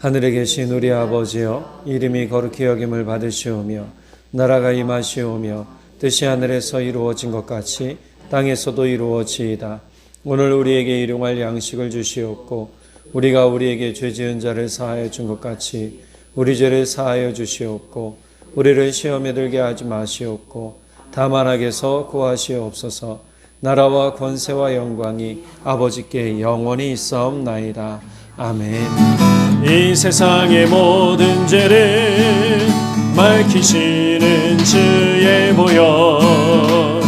하늘에 계신 우리 아버지여, 이름이 거룩히 여김을 받으시오며 나라가 임하시오며 뜻이 하늘에서 이루어진 것 같이 땅에서도 이루어지이다. 오늘 우리에게 일용할 양식을 주시옵고 우리가 우리에게 죄 지은 자를 사하여 준 것 같이 우리 죄를 사하여 주시옵고 우리를 시험에 들게 하지 마시옵고 다만 악에서 구하시옵소서. 나라와 권세와 영광이 아버지께 영원히 있사옵나이다. 아멘. 이 세상의 모든 죄를 밝히시는 주의 보혈,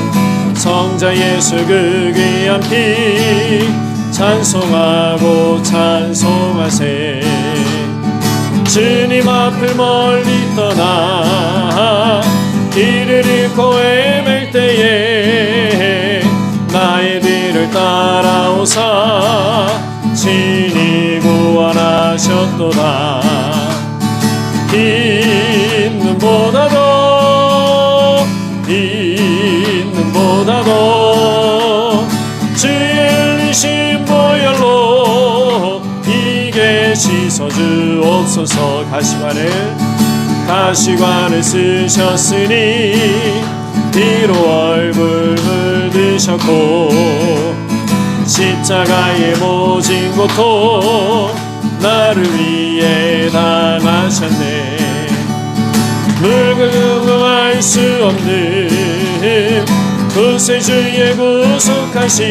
성자 예수 그 귀한 피 찬송하고 찬송하세. 주님 앞을 멀리 떠나 길을 잃고 헤맬 때에 나의 뒤를 따라오사 친히 구원하셨도다. 있는보다도 주의 흘리신 보혈로 이게 씻어주옵소서. 가시관을 쓰셨으니 피로 얼굴 물드셨고 십자가의 모진 고통 나를 위해 당하셨네. 물금할 수 없는 구세주의 구속하신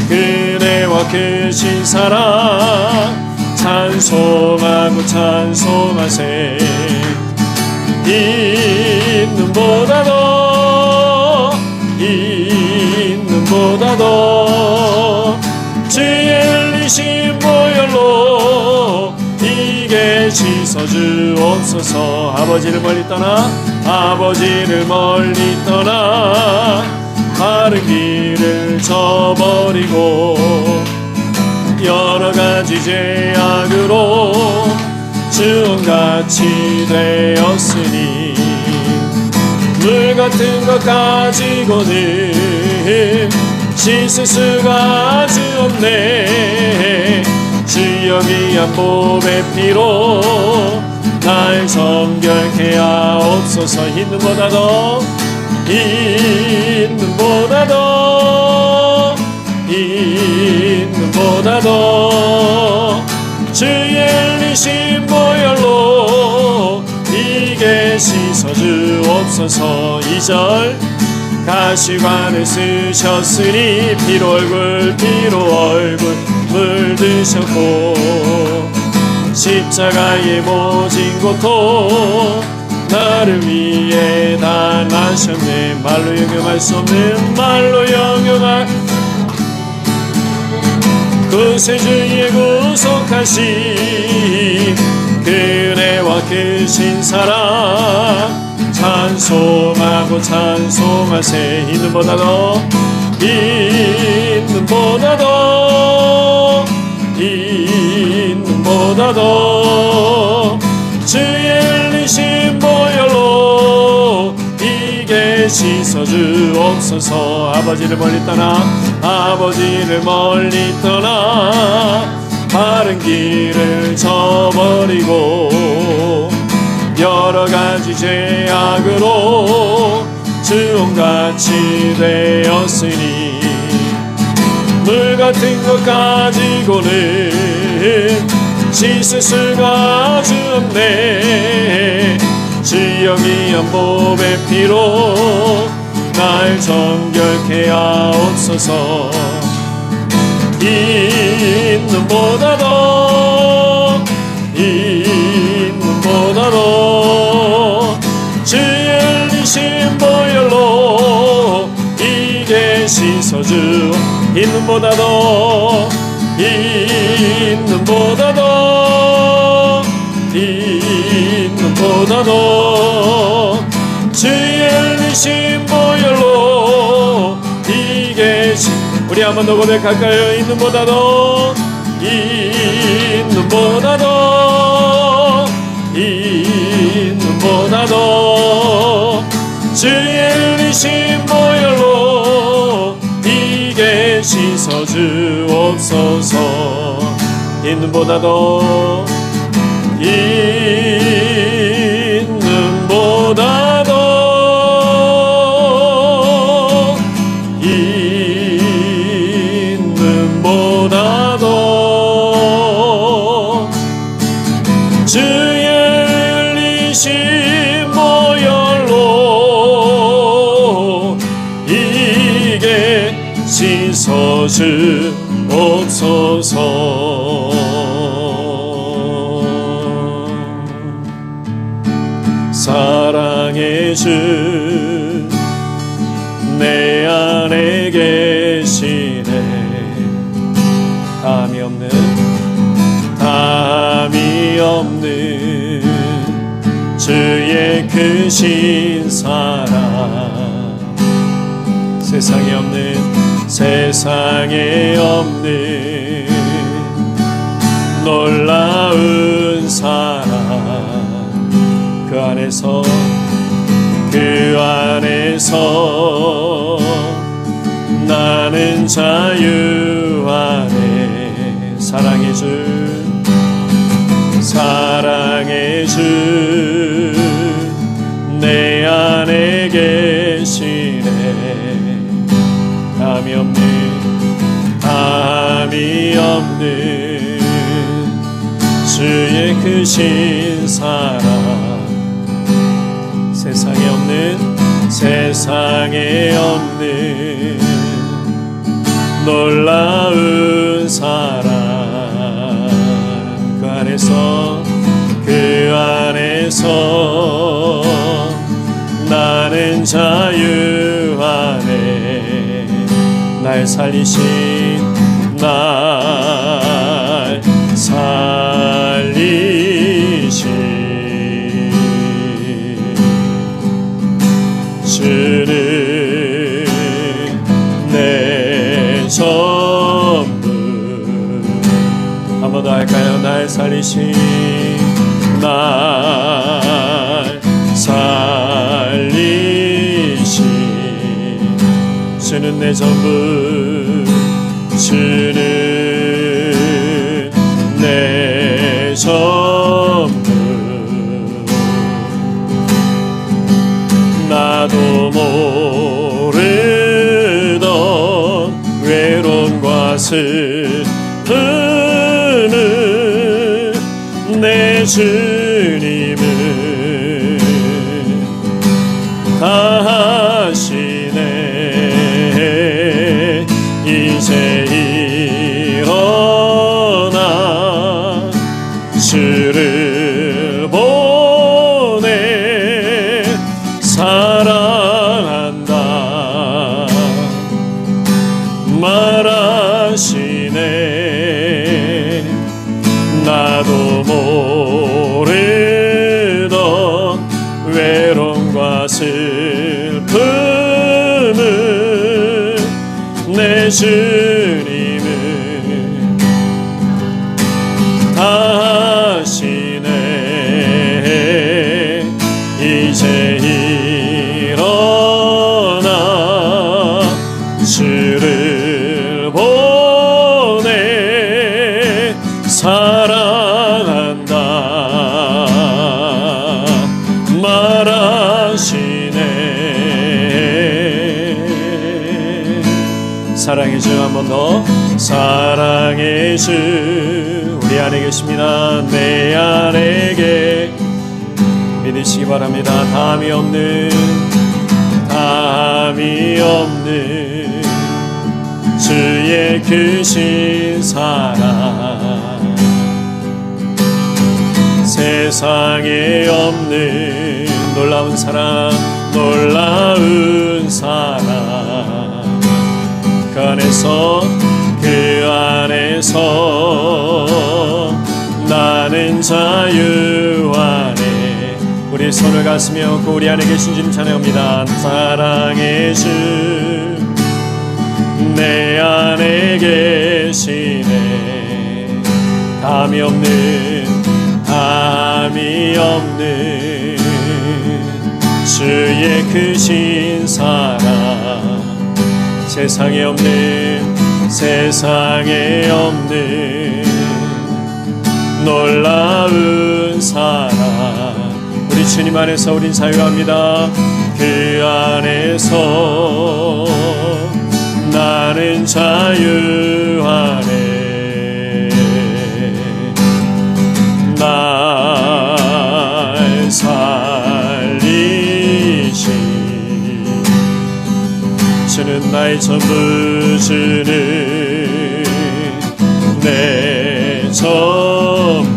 그네와 크신 사랑 찬송하고 찬송하세. 있는보다도 주의 흘리신 보혈로 이게 씻어주옵소서. 아버지를 멀리 떠나 바른 길을 저버리고 여러가지 죄악으로 주홍같이 되었으니 물같은 것 가지고는 씻을 수가 아주 없네. 주여 귀한 몸의 피로 날 정결케 하옵소서. 있는보다도 주의 흘리신 보혈로 이게 씻어주옵소서. 2절 가시관을 쓰셨으니 피로 얼굴 물드셨고 십자가의 모진 고통 나를 위해 당하셨네. 말로 영용할 수 없는 말로 영용할 구세주의 구속하신 그네와 크신 사랑 찬송하고 찬송하세. 있는보다도 주의 흘리신 보혈로 이게 씻어주옵소서. 아버지를 멀리 떠나 바른 길을 저버리고 여러가지 죄악으로 주홍같이 되었으니 물같은 것 가지고는 씻을 수가 아주 없네. 주여 귀한 몸의 피로 날 정결케 하옵소서. 있는보다도 주의 흘리신 보혈로 이게 씻어주. 있는보다도 주의 흘리신 보혈로 이게 우리 한번 더 고백할까요? 있는보다도 주의 흘리신 보혈로 이게 씻어주옵소서. 있는 보다도 있는 보다도 있는 보다도 주의 흘리신 보혈로 이게 씻어 주옵소서. 사랑의 주 내 안에 계시네. 담이 없는 주의 크신 사랑, 세상에 없는 놀라운 사랑, 그 안에서 나는 자유 안에 사랑의 주 내 안에 계시네. 담이 없는 주의 크신 사랑, 세상에 없는 놀라운 사랑, 그 안에서 나는 자유 안에 날 살리신 주는 내 전부. 한 번 더 할까요? 날 살리신 주는 내 전부. 주는 내 전부. 나도 모르던 외로움과 슬픔을 내 주님은 다 하시네. 이제 일어나 주를 보내 사랑한다 말하시네. 나도 모르던 외로움과 슬픔을 내 주님은 다 하시네. 이제 일어나 주를 보내 사랑한다 말하시네. 사랑의 주 한 번 더. 사랑의 주 우리 안에 계십니다. 내 안에 믿으시기 바랍니다. 담이 없는 주의 크신 사랑, 세상에 없는 놀라운 사랑, 놀라운 사랑. 그 안에서 나는 자유 안에. 우리 손을 가슴에 얹고 우리 안에 계신 주님 찬양합니다. 사랑의 주 내 안에 계시네. 담이 없는 주의 크신 사랑, 세상에 없는 놀라운 사랑. 우리 주님 안에서 우린 자유합니다. 그 안에서 나는 자유하네. 날 살리시 주는 나의 전부, 주는 내 전부.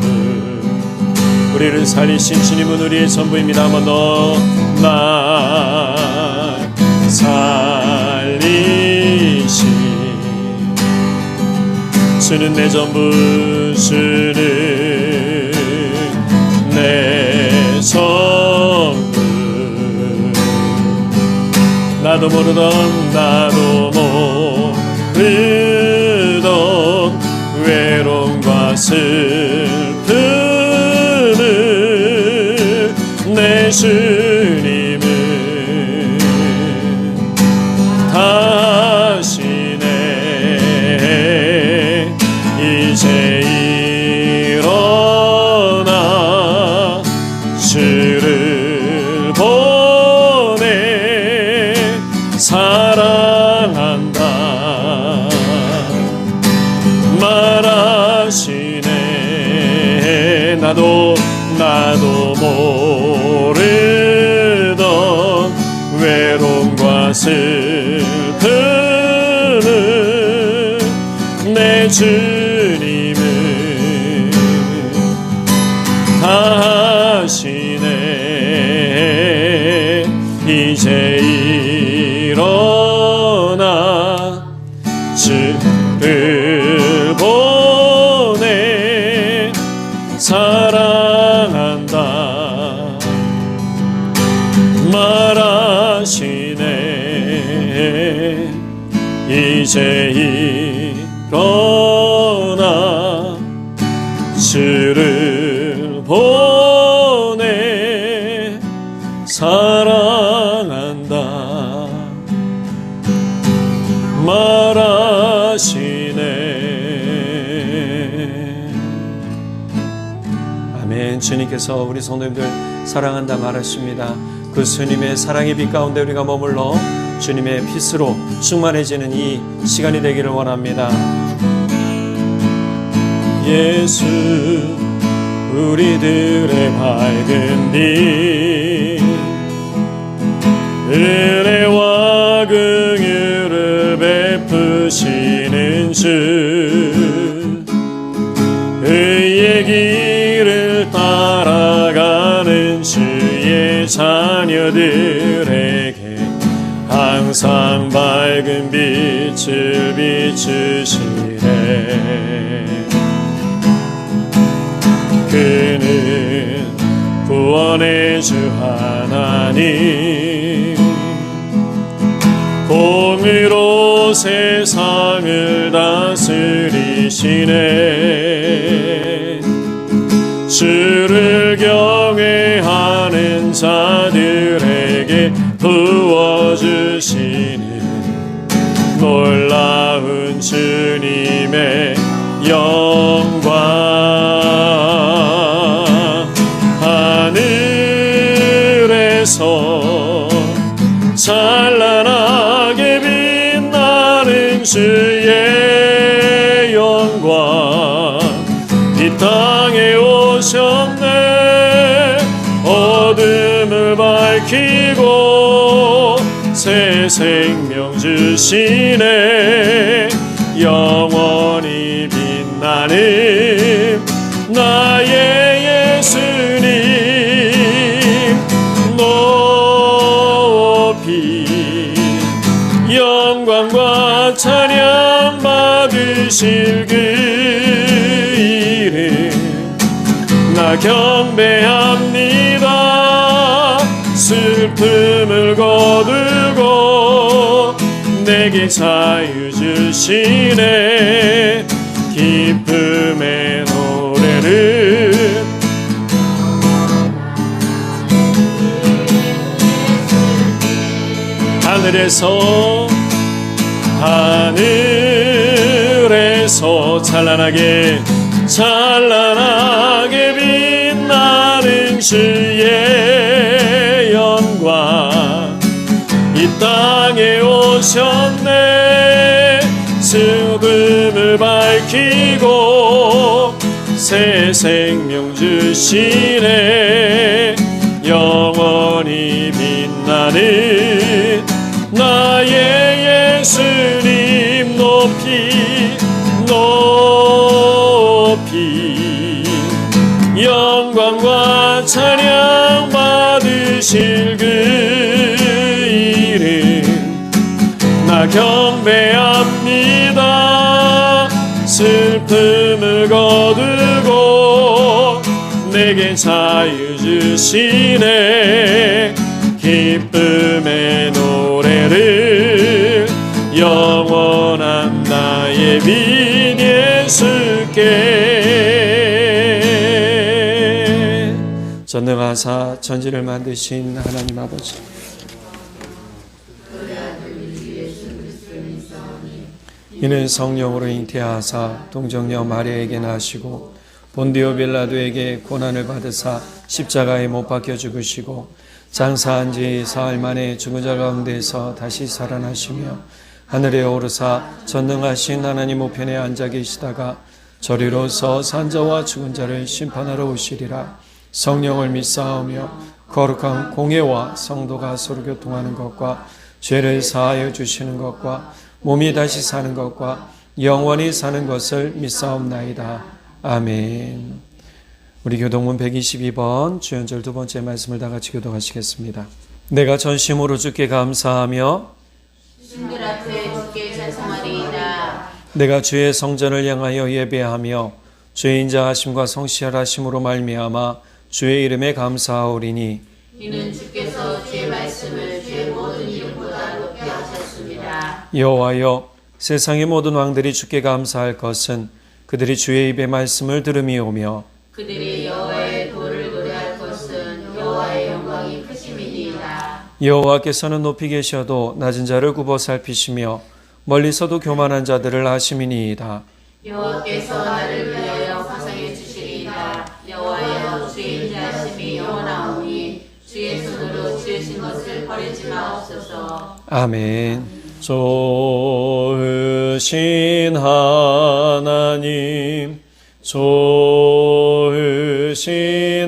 우리를 살리신 주님은 우리의 전부입니다. 한번 더. 날 살리시 주는 내 전부, 주는 내 전부. 나도 모르던 외로움과 슬픔을 내 주님은 다시네. 이제 일어나 주를 보내 사랑한다 말하시네. 나도 모르던 외로움과 슬픔을 내 주님은 다 하시네. 이제 일어나 주를 보내 사랑한다 말하시네. 이제 일어나 주를 보내 사랑한다 말하시네. 아멘. 주님께서 우리 성도님들 사랑한다 말하십니다. 그 주님의 사랑의 빛 가운데 우리가 머물러 주님의 빛으로 충만해지는 이 시간이 되기를 원합니다. 예수 우리들의 밝은 빛, 은혜와 긍휼을 베푸시는 주, 의의 길을 따라가는 주의 자녀들에게 항상 밝은 빛을 비추시네. 그는 구원의 주 하나님, 공의로 세상을 다스리시네. 주를 경외하는 자들에게 부어주시는 놀라운 주님의 영광. 하늘에서 찬란하게 빛나는 주의 영광, 이 땅에 오셨네. 어둠을 밝히고 새 생명 주시네. 영원히 빛나는 나의 예수님, 높이 영광과 찬양 받으실 그 이름 나 경배합니다. 슬픔을 거두고 내게 자유 주시네. 기쁨의 노래를 하늘에서 찬란하게 찬란하게 빛나는 주의 영광 이 땅에 오셨네. 수금을 밝히고 새 생명 주시네. 영원히 빛나는 나의 예수님 높이 높이 영광과 찬양 받으실 그 이름 나 경배합니다. 슬픔을 거두고 내게 자유 주시네. 기쁨의 노래를 영원한 나의 빈 예수께. 전능하사 천지를 만드신 하나님 아버지, 이는 성령으로 잉태하사 동정녀 마리아에게 나시고 본디오 빌라도에게 고난을 받으사 십자가에 못 박혀 죽으시고 장사한 지 사흘 만에 죽은 자 가운데서 다시 살아나시며 하늘에 오르사 전능하신 하나님 우편에 앉아 계시다가 저리로서 산자와 죽은 자를 심판하러 오시리라. 성령을 믿사오며 거룩한 공예와 성도가 서로 교통하는 것과 죄를 사하여 주시는 것과 몸이 다시 사는 것과 영원히 사는 것을 믿사옵나이다. 아멘. 우리 교동문 122번 주연절 두 번째 말씀을 다 같이 교독하시겠습니다. 내가 전심으로 주께 감사하며 신들 앞에 주께 찬송하리이다. 내가 주의 성전을 향하여 예배하며 주의 인자하심과 성실하심으로 말미암아 주의 이름에 감사하오리니 이는 주께서 주의 말씀을 주의 모든 이름보다 높이 하셨습니다. 여호와여, 세상의 모든 왕들이 주께 감사할 것은 그들이 주의 입의 말씀을 들음이오며 그들이 여호와의 도를 노래할 것은 여호와의 영광이 크심이니이다. 여호와께서는 높이 계셔도 낮은 자를 굽어 살피시며 멀리서도 교만한 자들을 아심이니이다. 여호와께서 나를 위하여 화상해 주시리이다. 여호와여, 주의 인자하심이 영원하오니 주의 손으로 지으신 것을 버리지 마옵소서. 아멘. 좋으신 하나님, 좋으신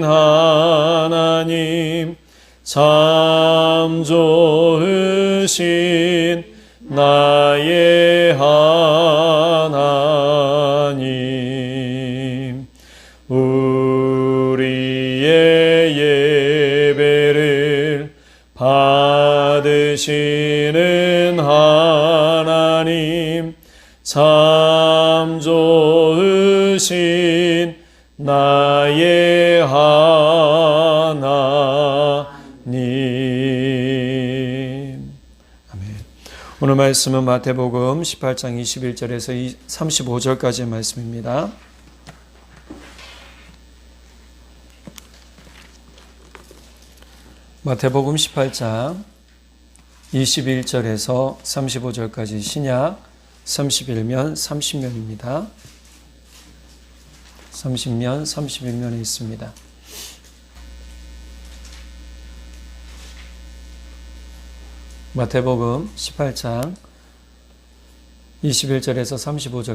하나님, 참 좋으신 나의 하나님, 우리의 예배를 받으시는 하나님, 참 좋으신 나의 하나님. 아멘. 오늘 말씀은 마태복음 18장 21절에서 35절까지의 말씀입니다. 마태복음 18장 21절에서 35절까지 신약 31면 30면입니다. 30면 31면에 있습니다. 마태복음 18장 21절에서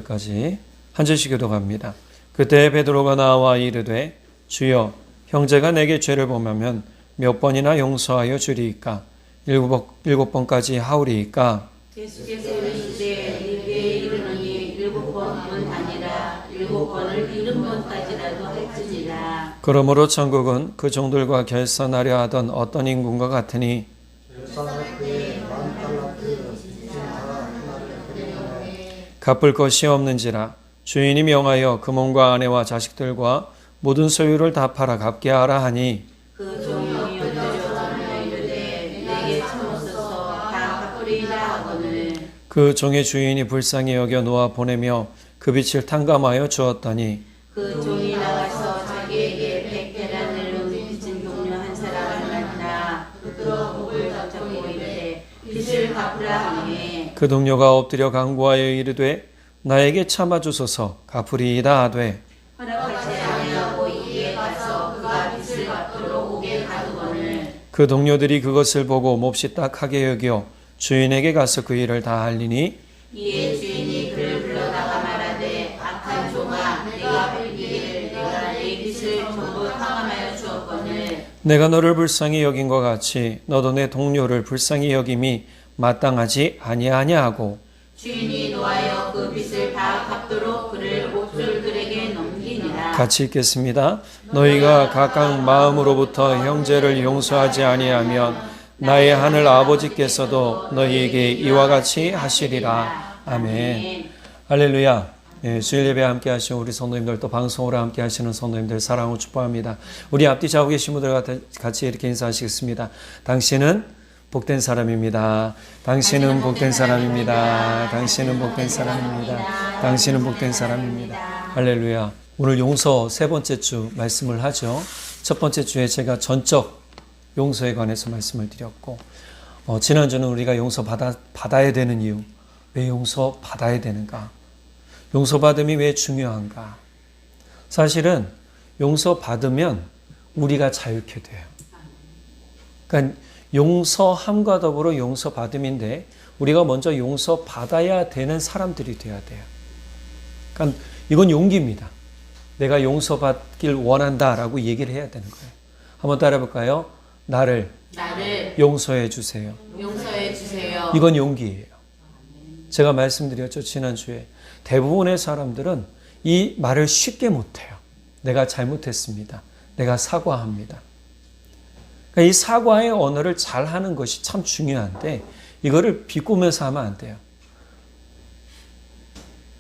35절까지 한 절씩 교독합니다. 그때 베드로가 나와 이르되 주여, 형제가 내게 죄를 범하면 몇 번이나 용서하여 주리이까? 일곱 번까지 하오리이까? 예수께서 이르시되 네게 이르노니 7번뿐 아니라 7번을 70번까지라도 할지니라. 그러므로 천국은 그 종들과 결산하려 하던 어떤 인군과 같으니 갚을 것이 없는지라. 주인이 명하여 그 몸과 아내와 자식들과 모든 소유를 다 팔아 갚게 하라 하니 그 종이 엎드려 이르되 내게 참으소서 다 갚으리이다 하거늘 그 종의 주인이 불쌍히 여겨 놓아 보내며 그 빛을 탕감하여 주었더니 그 종이 나가서 자기에게 100데나리온을 빚진 동료 한 사람을 만나 붙들어 목을 잡고 이르되 빚을 갚으라 하니 그 동료가 엎드려 간구하여 이르되 나에게 참아주소서 갚으리이다 하되 허락하지 아니하고 이에 가서 그가 빚을 갚도록 오게 가두거늘 그 동료들이 그것을 보고 몹시 딱하게 여겨 주인에게 가서 그 일을 다 알리니 이에 주인이 그를 불러다가 말하되 악한 종아 네가 빌기를 내가 네 빚을 전부 탕감하여 주었거늘 내가 너를 불쌍히 여긴 것 같이 너도 내 동료를 불쌍히 여김이 마땅하지 아니하냐 하고 주인이 노하여 그 빚을 다 갚도록 그를 옥졸들에게 넘기니라. 같이 읽겠습니다. 너희가 각각 마음으로부터 형제를 용서하지 아니하면 나의 하늘 아버지께서도 너희에게 이와 같이 하시리라. 아멘. 할렐루야. 예, 주일 예배 함께 하시는 우리 성도님들 또 방송으로 함께 하시는 성도님들 사랑으로 축복합니다. 우리 앞뒤 좌우 계신 분들과 같이 이렇게 인사하시겠습니다. 당신은 복된 사람입니다. 당신은 복된 사람입니다. 당신은 복된 사람입니다. 당신은 복된 사람입니다. 할렐루야. 오늘 용서 세 번째 주 말씀을 하죠. 첫 번째 주에 제가 전적 용서에 관해서 말씀을 드렸고 지난주는 우리가 용서받아야 되는 이유, 왜 용서받아야 되는가, 용서받음이 왜 중요한가. 사실은 용서받으면 우리가 자유케 돼요. 그러니까 용서함과 더불어 용서받음인데 우리가 먼저 용서받아야 되는 사람들이 돼야 돼요. 그러니까 이건 용기입니다. 내가 용서받길 원한다라고 얘기를 해야 되는 거예요. 한번 따라해 볼까요? 나를 용서해 주세요. 용서해 주세요. 이건 용기예요. 제가 말씀드렸죠, 지난주에. 대부분의 사람들은 이 말을 쉽게 못해요. 내가 잘못했습니다. 내가 사과합니다. 그러니까 이 사과의 언어를 잘 하는 것이 참 중요한데 이거를 비꼬면서 하면 안 돼요.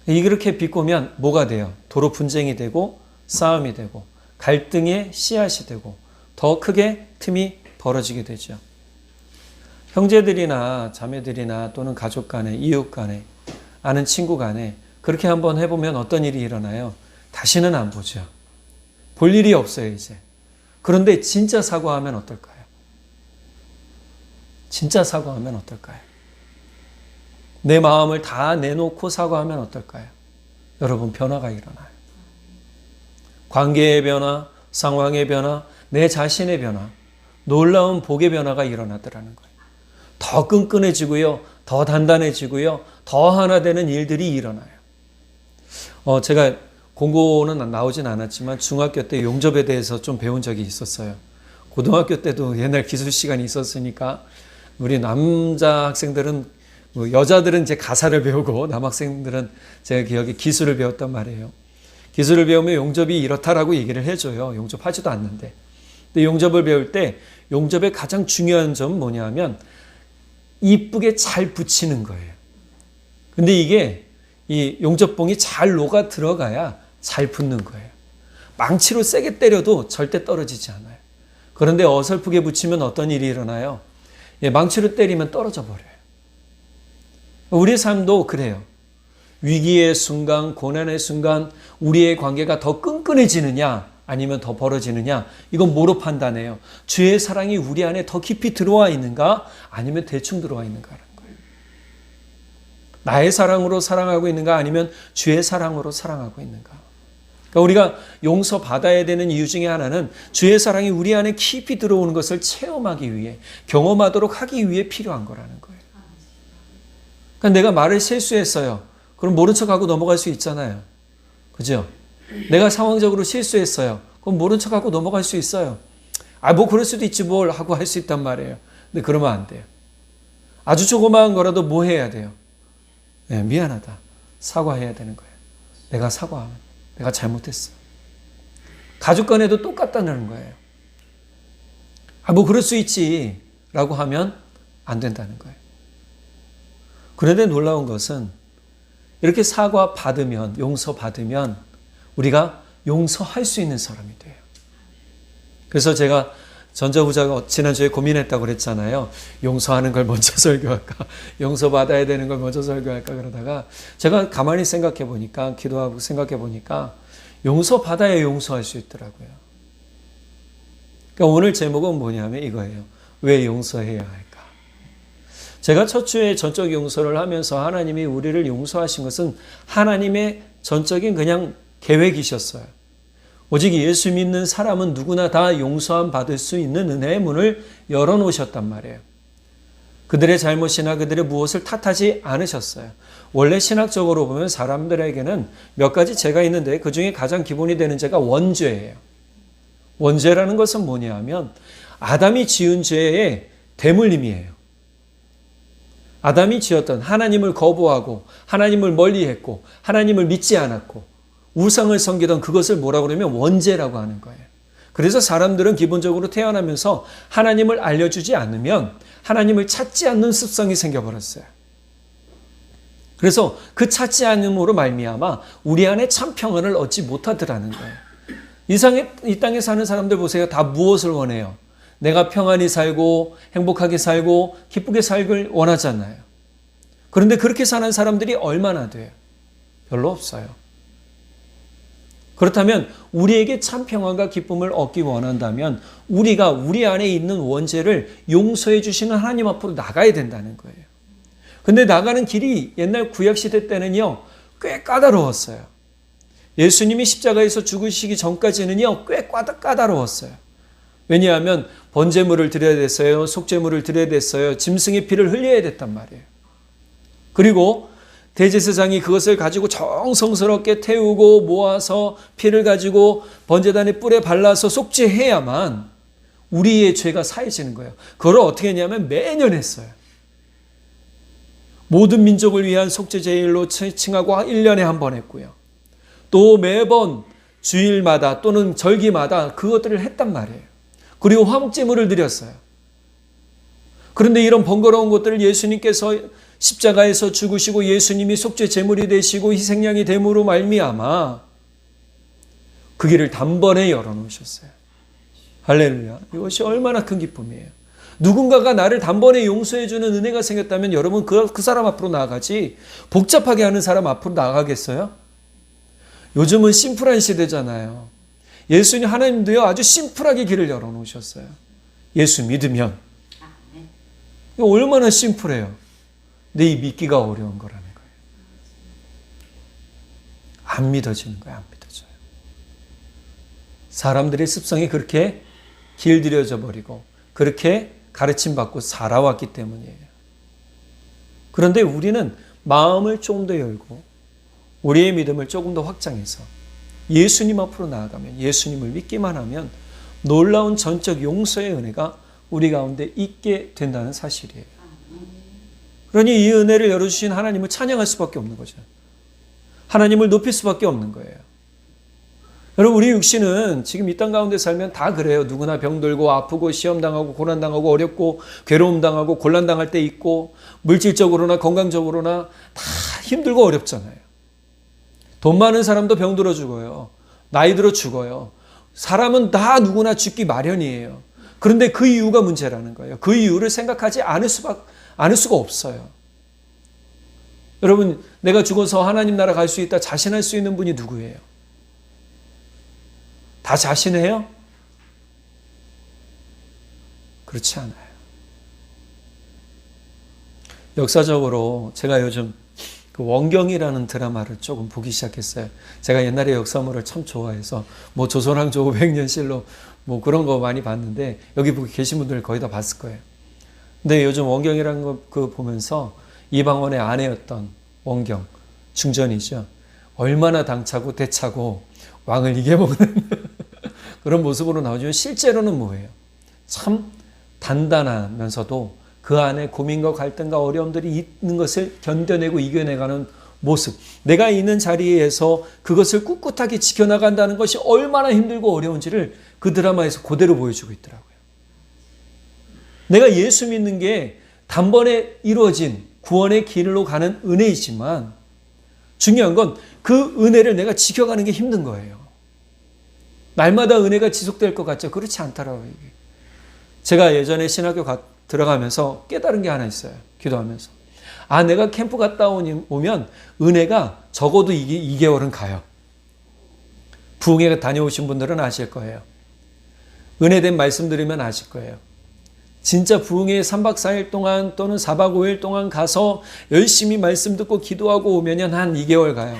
이렇게 비꼬면 뭐가 돼요? 도로 분쟁이 되고 싸움이 되고 갈등의 씨앗이 되고 더 크게 틈이 벌어지게 되죠. 형제들이나 자매들이나 또는 가족 간에, 이웃 간에, 아는 친구 간에 그렇게 한번 해보면 어떤 일이 일어나요? 다시는 안 보죠. 볼 일이 없어요, 이제. 그런데 진짜 사과하면 어떨까요? 진짜 사과하면 어떨까요? 내 마음을 다 내놓고 사과하면 어떨까요? 여러분, 변화가 일어나요. 관계의 변화, 상황의 변화, 내 자신의 변화, 놀라운 복의 변화가 일어나더라는 거예요. 더 끈끈해지고요, 더 단단해지고요, 더 하나 되는 일들이 일어나요. 제가 공고는 나오진 않았지만 중학교 때 용접에 대해서 좀 배운 적이 있었어요. 고등학교 때도 옛날 기술 시간이 있었으니까 우리 남자 학생들은 여자들은 이제 가사를 배우고 남학생들은 제가 기억에 기술을 배웠단 말이에요. 기술을 배우면 용접이 이렇다라고 얘기를 해줘요. 용접하지도 않는데. 근데 용접을 배울 때 용접의 가장 중요한 점은 뭐냐면 이쁘게 잘 붙이는 거예요. 근데 이게 이 용접봉이 잘 녹아 들어가야 잘 붙는 거예요. 망치로 세게 때려도 절대 떨어지지 않아요. 그런데 어설프게 붙이면 어떤 일이 일어나요? 망치로 때리면 떨어져 버려요. 우리의 삶도 그래요. 위기의 순간, 고난의 순간 우리의 관계가 더 끈끈해지느냐 아니면 더 벌어지느냐, 이건 뭐로 판단해요? 주의 사랑이 우리 안에 더 깊이 들어와 있는가 아니면 대충 들어와 있는가라는 거예요. 나의 사랑으로 사랑하고 있는가 아니면 주의 사랑으로 사랑하고 있는가. 그러니까 우리가 용서받아야 되는 이유 중에 하나는 주의 사랑이 우리 안에 깊이 들어오는 것을 체험하기 위해, 경험하도록 하기 위해 필요한 거라는 거예요. 그러니까 내가 말을 실수했어요. 그럼 모른 척하고 넘어갈 수 있잖아요. 그죠? 내가 상황적으로 실수했어요. 그럼 모른 척하고 넘어갈 수 있어요. 뭐 그럴 수도 있지 뭘 하고 할 수 있단 말이에요. 근데 그러면 안 돼요. 아주 조그마한 거라도 뭐 해야 돼요? 네, 미안하다. 사과해야 되는 거예요. 내가 사과하면 내가 잘못했어. 가족 간에도 똑같다는 거예요. 뭐 그럴 수 있지 라고 하면 안 된다는 거예요. 그런데 놀라운 것은 이렇게 사과 받으면, 용서 받으면 우리가 용서할 수 있는 사람이 돼요. 그래서 제가 전자후자가 지난주에 고민했다고 그랬잖아요. 용서하는 걸 먼저 설교할까? 용서받아야 되는 걸 먼저 설교할까? 그러다가 제가 가만히 생각해 보니까, 기도하고 생각해 보니까 용서받아야 용서할 수 있더라고요. 그러니까 오늘 제목은 뭐냐면 이거예요. 왜 용서해야 할까? 제가 첫 주에 전적 용서를 하면서 하나님이 우리를 용서하신 것은 하나님의 전적인 그냥 계획이셨어요. 오직 예수 믿는 사람은 누구나 다 용서함 받을 수 있는 은혜의 문을 열어놓으셨단 말이에요. 그들의 잘못이나 그들의 무엇을 탓하지 않으셨어요. 원래 신학적으로 보면 사람들에게는 몇 가지 죄가 있는데 그 중에 가장 기본이 되는 죄가 원죄예요. 원죄라는 것은 뭐냐 하면 아담이 지은 죄의 대물림이에요. 아담이 지었던 하나님을 거부하고 하나님을 멀리했고 하나님을 믿지 않았고 우상을 섬기던 그것을 뭐라고 그러면 원죄라고 하는 거예요. 그래서 사람들은 기본적으로 태어나면서 하나님을 알려주지 않으면 하나님을 찾지 않는 습성이 생겨버렸어요. 그래서 그 찾지 않음으로 말미암아 우리 안에 참 평안을 얻지 못하더라는 거예요. 이 땅에 사는 사람들 보세요. 다 무엇을 원해요? 내가 평안히 살고 행복하게 살고 기쁘게 살길 원하잖아요. 그런데 그렇게 사는 사람들이 얼마나 돼요? 별로 없어요. 그렇다면 우리에게 참 평안과 기쁨을 얻기 원한다면 우리가 우리 안에 있는 원죄를 용서해 주시는 하나님 앞으로 나가야 된다는 거예요. 근데 나가는 길이 옛날 구약시대 때는요, 꽤 까다로웠어요. 예수님이 십자가에서 죽으시기 전까지는요, 꽤 까다로웠어요. 왜냐하면 번제물을 드려야 됐어요. 속죄물을 드려야 됐어요. 짐승의 피를 흘려야 됐단 말이에요. 그리고 대제사장이 그것을 가지고 정성스럽게 태우고 모아서 피를 가지고 번제단의 뿔에 발라서 속죄해야만 우리의 죄가 사해지는 거예요. 그걸 어떻게 했냐면 매년 했어요. 모든 민족을 위한 속죄제일로 칭하고 1년에 한 번 했고요. 또 매번 주일마다 또는 절기마다 그것들을 했단 말이에요. 그리고 화목제물을 드렸어요. 그런데 이런 번거로운 것들을 예수님께서 십자가에서 죽으시고 예수님이 속죄 제물이 되시고 희생양이 됨으로 말미암아 그 길을 단번에 열어놓으셨어요. 할렐루야. 이것이 얼마나 큰 기쁨이에요. 누군가가 나를 단번에 용서해주는 은혜가 생겼다면 여러분 그 사람 앞으로 나아가지 복잡하게 하는 사람 앞으로 나아가겠어요? 요즘은 심플한 시대잖아요. 예수님 하나님도요 아주 심플하게 길을 열어놓으셨어요. 예수 믿으면. 이거 얼마나 심플해요. 근데 이 믿기가 어려운 거라는 거예요. 안 믿어지는 거예요. 안 믿어져요. 사람들의 습성이 그렇게 길들여져 버리고 그렇게 가르침받고 살아왔기 때문이에요. 그런데 우리는 마음을 조금 더 열고 우리의 믿음을 조금 더 확장해서 예수님 앞으로 나아가면 예수님을 믿기만 하면 놀라운 전적 용서의 은혜가 우리 가운데 있게 된다는 사실이에요. 그러니 이 은혜를 열어주신 하나님을 찬양할 수밖에 없는 거죠. 하나님을 높일 수밖에 없는 거예요. 여러분 우리 육신은 지금 이 땅 가운데 살면 다 그래요. 누구나 병들고 아프고 시험당하고 고난당하고 어렵고 괴로움당하고 곤란당할 때 있고 물질적으로나 건강적으로나 다 힘들고 어렵잖아요. 돈 많은 사람도 병들어 죽어요. 나이 들어 죽어요. 사람은 다 누구나 죽기 마련이에요. 그런데 그 이유가 문제라는 거예요. 그 이유를 생각하지 않을 수가 없어요. 여러분 내가 죽어서 하나님 나라 갈 수 있다 자신할 수 있는 분이 누구예요? 다 자신해요? 그렇지 않아요. 역사적으로 제가 요즘 그 원경이라는 드라마를 조금 보기 시작했어요. 제가 옛날에 역사물을 참 좋아해서 뭐 조선왕조 500년실로 뭐 그런 거 많이 봤는데 여기 계신 분들 거의 다 봤을 거예요. 근데 요즘 원경이라는 거 그 보면서 이방원의 아내였던 원경, 중전이죠. 얼마나 당차고 대차고 왕을 이겨먹는 그런 모습으로 나오지만 실제로는 뭐예요? 참 단단하면서도 그 안에 고민과 갈등과 어려움들이 있는 것을 견뎌내고 이겨내가는 모습. 내가 있는 자리에서 그것을 꿋꿋하게 지켜나간다는 것이 얼마나 힘들고 어려운지를 그 드라마에서 그대로 보여주고 있더라고요. 내가 예수 믿는 게 단번에 이루어진 구원의 길로 가는 은혜이지만 중요한 건 그 은혜를 내가 지켜가는 게 힘든 거예요. 날마다 은혜가 지속될 것 같죠? 그렇지 않더라고요. 제가 예전에 신학교 들어가면서 깨달은 게 하나 있어요. 기도하면서. 내가 캠프 갔다 오면 은혜가 적어도 2개월은 가요. 부흥회 다녀오신 분들은 아실 거예요. 은혜된 말씀 들으면 아실 거예요. 진짜 부흥회 3박 4일 동안 또는 4박 5일 동안 가서 열심히 말씀 듣고 기도하고 오면 한 2개월 가요.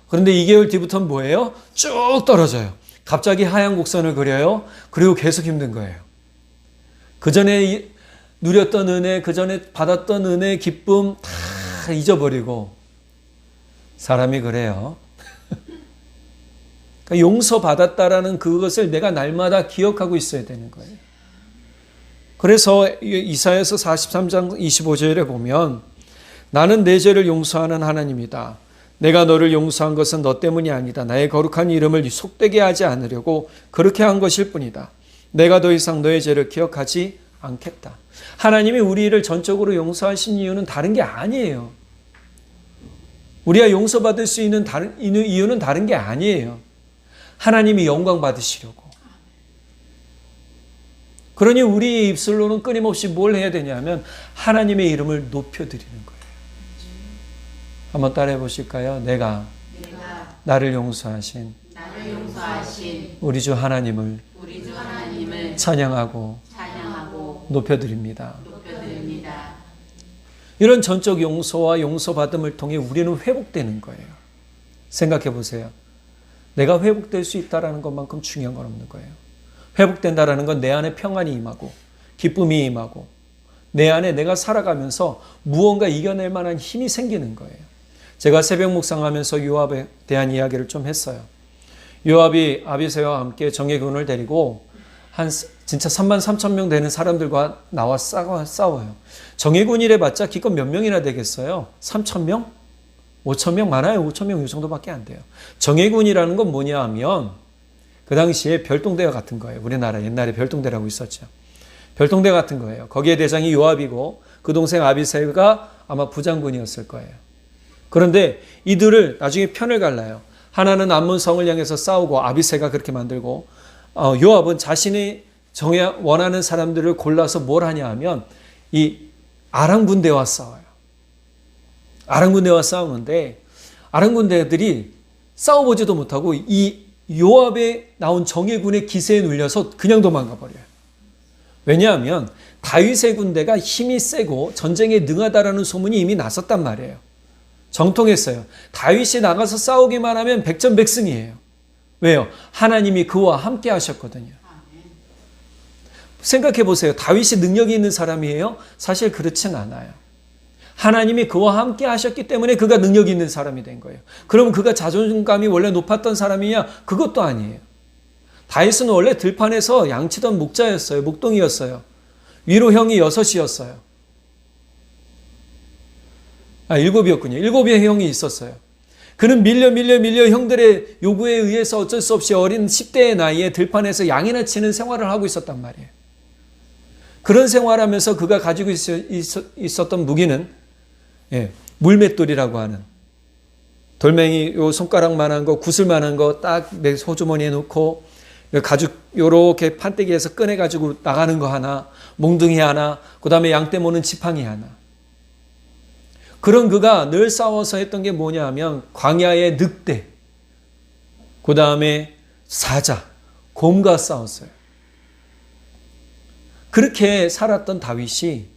그런데 2개월 뒤부터는 뭐예요? 쭉 떨어져요. 갑자기 하얀 곡선을 그려요. 그리고 계속 힘든 거예요. 그 전에 누렸던 은혜, 그 전에 받았던 은혜, 기쁨 다 잊어버리고 사람이 그래요. 그러니까 용서받았다라는 그것을 내가 날마다 기억하고 있어야 되는 거예요. 그래서 이사야서 43장 25절에 보면 나는 내 죄를 용서하는 하나님이다. 내가 너를 용서한 것은 너 때문이 아니다. 나의 거룩한 이름을 속되게 하지 않으려고 그렇게 한 것일 뿐이다. 내가 더 이상 너의 죄를 기억하지 않겠다. 하나님이 우리를 전적으로 용서하신 이유는 다른 게 아니에요. 우리가 용서받을 수 있는 이유는 다른 게 아니에요. 하나님이 영광 받으시려고. 그러니 우리의 입술로는 끊임없이 뭘 해야 되냐면 하나님의 이름을 높여드리는 거예요. 한번 따라해 보실까요? 내가 나를 용서하신 우리 주 하나님을 찬양하고 높여드립니다. 이런 전적 용서와 용서받음을 통해 우리는 회복되는 거예요. 생각해 보세요. 내가 회복될 수 있다는 것만큼 중요한 건 없는 거예요. 회복된다는 건 내 안에 평안이 임하고 기쁨이 임하고 내 안에 내가 살아가면서 무언가 이겨낼 만한 힘이 생기는 거예요. 제가 새벽 묵상하면서 요압에 대한 이야기를 좀 했어요. 요압이 아비새와 함께 정예군을 데리고 진짜 33,000명 되는 사람들과 나와 싸워요. 정예군이래 봤자 기껏 몇 명이나 되겠어요? 3,000명? 5,000명 많아요. 5,000명 이 정도밖에 안 돼요. 정예군이라는 건 뭐냐 하면 그 당시에 별동대와 같은 거예요. 우리나라 옛날에 별동대라고 있었죠. 별동대 같은 거예요. 거기에 대장이 요압이고 그 동생 아비새가 아마 부장군이었을 거예요. 그런데 이들을 나중에 편을 갈라요. 하나는 암몬성을 향해서 싸우고 아비새가 그렇게 만들고 요압은 자신이 원하는 사람들을 골라서 뭘 하냐 하면 이 아람 군대와 싸워요. 아람 군대와 싸우는데 아람 군대들이 싸워보지도 못하고 이 요압에 나온 정예군의 기세에 눌려서 그냥 도망가 버려요. 왜냐하면 다윗의 군대가 힘이 세고 전쟁에 능하다라는 소문이 이미 났었단 말이에요. 정통했어요. 다윗이 나가서 싸우기만 하면 백전백승이에요. 왜요? 하나님이 그와 함께 하셨거든요. 생각해 보세요. 다윗이 능력이 있는 사람이에요? 사실 그렇진 않아요. 하나님이 그와 함께 하셨기 때문에 그가 능력이 있는 사람이 된 거예요. 그럼 그가 자존감이 원래 높았던 사람이냐? 그것도 아니에요. 다윗은 원래 들판에서 양치던 목자였어요. 목동이었어요. 위로 형이 6이었어요. 7이었군요. 7의 형이 있었어요. 그는 밀려 형들의 요구에 의해서 어쩔 수 없이 어린 10대의 나이에 들판에서 양이나 치는 생활을 하고 있었단 말이에요. 그런 생활하면서 그가 가지고 있었던 무기는 물맷돌이라고 하는 돌멩이 요 손가락만한 거, 구슬만한 거 딱 내 소주머니에 놓고 가죽 요렇게 판때기에서 꺼내가지고 나가는 거 하나, 몽둥이 하나, 그 다음에 양떼 모는 지팡이 하나. 그런 그가 늘 싸워서 했던 게 뭐냐 하면 광야의 늑대, 그 다음에 사자, 곰과 싸웠어요. 그렇게 살았던 다윗이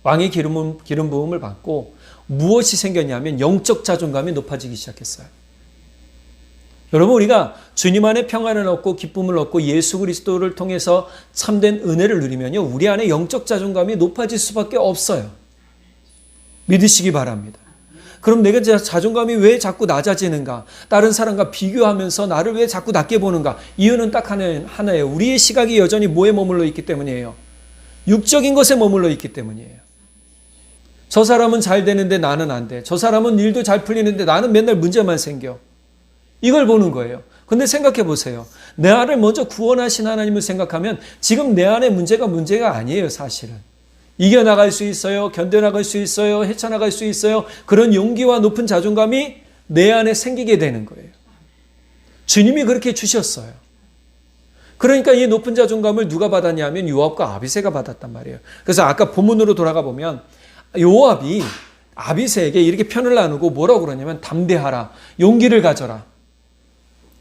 왕의 기름 부음을 받고 무엇이 생겼냐면 영적 자존감이 높아지기 시작했어요. 여러분, 우리가 주님 안에 평안을 얻고 기쁨을 얻고 예수 그리스도를 통해서 참된 은혜를 누리면요, 우리 안에 영적 자존감이 높아질 수밖에 없어요. 믿으시기 바랍니다. 그럼 내가 자존감이 왜 자꾸 낮아지는가? 다른 사람과 비교하면서 나를 왜 자꾸 낮게 보는가? 이유는 딱 하나예요. 우리의 시각이 여전히 뭐에 머물러 있기 때문이에요? 육적인 것에 머물러 있기 때문이에요. 저 사람은 잘 되는데 나는 안 돼. 저 사람은 일도 잘 풀리는데 나는 맨날 문제만 생겨. 이걸 보는 거예요. 근데 생각해 보세요. 내 안을 먼저 구원하신 하나님을 생각하면 지금 내 안의 문제가 아니에요, 사실은. 이겨나갈 수 있어요. 견뎌나갈 수 있어요. 헤쳐나갈 수 있어요. 그런 용기와 높은 자존감이 내 안에 생기게 되는 거예요. 주님이 그렇게 주셨어요. 그러니까 이 높은 자존감을 누가 받았냐면 요압과 아비새가 받았단 말이에요. 그래서 아까 본문으로 돌아가 보면 요압이 아비새에게 이렇게 편을 나누고 뭐라고 그러냐면 담대하라. 용기를 가져라.